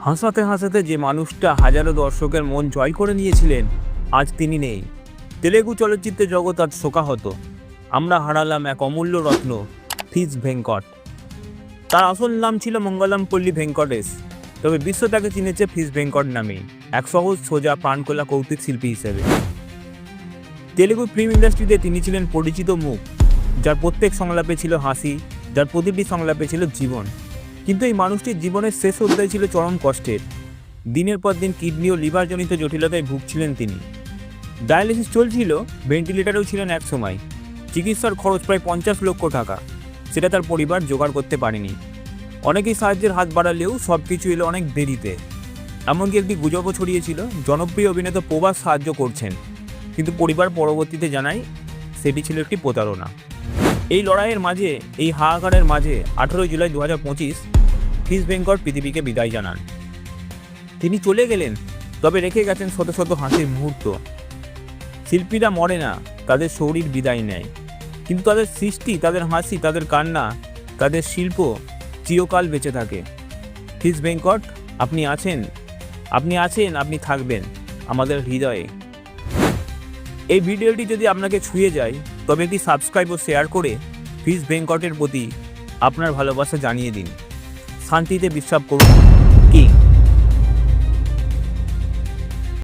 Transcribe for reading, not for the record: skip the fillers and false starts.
হাসাতে হাসাতে যে মানুষটা হাজারো দর্শকের মন জয় করে নিয়েছিলেন, আজ তিনি নেই। তেলেগু চলচ্চিত্রের জগৎ আজ শোকাহত। আমরা হারালাম এক অমূল্য রত্ন, ফিজ ভেঙ্কট। তার আসল নাম ছিল মঙ্গলম পল্লী ভেঙ্কটেশ, তবে বিশ্ব তাকে চিনেছে ফিজ ভেঙ্কট নামেই, এক সহজ সোজা প্রাণখোলা কৌতুক শিল্পী হিসেবে। তেলেগু ফিল্ম ইন্ডাস্ট্রিতে তিনি ছিলেন পরিচিত মুখ, যার প্রত্যেক সংলাপে ছিল হাসি, যার প্রতিটি সংলাপে ছিল জীবন। কিন্তু এই মানুষটির জীবনের শেষ অধ্যায় ছিল চরম কষ্টের। দিনের পর দিন কিডনি ও লিভারজনিত জটিলতায় ভুগছিলেন তিনি। ডায়ালিসিস চলছিল, ভেন্টিলেটারেও ছিলেন এক সময়। চিকিৎসার খরচ প্রায় 50 লক্ষ টাকা, সেটা তার পরিবার জোগাড় করতে পারেনি। অনেকেই সাহায্যের হাত বাড়ালেও সব কিছু এলো অনেক দেরিতে। এমনকি একটি গুজবও ছড়িয়েছিল জনপ্রিয় অভিনেতা প্রভাস সাহায্য করছেন, কিন্তু পরিবার পরবর্তীতে জানায় সেটি ছিল একটি প্রতারণা। এই লড়াইয়ের মাঝে, এই হাহাকারের মাঝে 18 জুলাই 2025 ফিজ ভেঙ্কট পৃথিবীকে বিদায় জানান। তিনি চলে গেলেন, তবে রেখে গেছেন শত শত হাসির মুহূর্ত। শিল্পীরা মরে না, তাদের শরীর বিদায় নেয়, কিন্তু তাদের সৃষ্টি, তাদের হাসি, তাদের কান্না, তাদের শিল্প চিরকাল বেঁচে থাকে। ফিজ ভেঙ্কট, আপনি আছেন, আপনি থাকবেন আমাদের হৃদয়ে। এই ভিডিওটি যদি আপনাকে ছুঁয়ে যায়, তবে একটি সাবস্ক্রাইব ও শেয়ার করে ফিজ ভেঙ্কটের প্রতি আপনার ভালোবাসা জানিয়ে দিন। শান্তিতে বিশ্রাম করুন।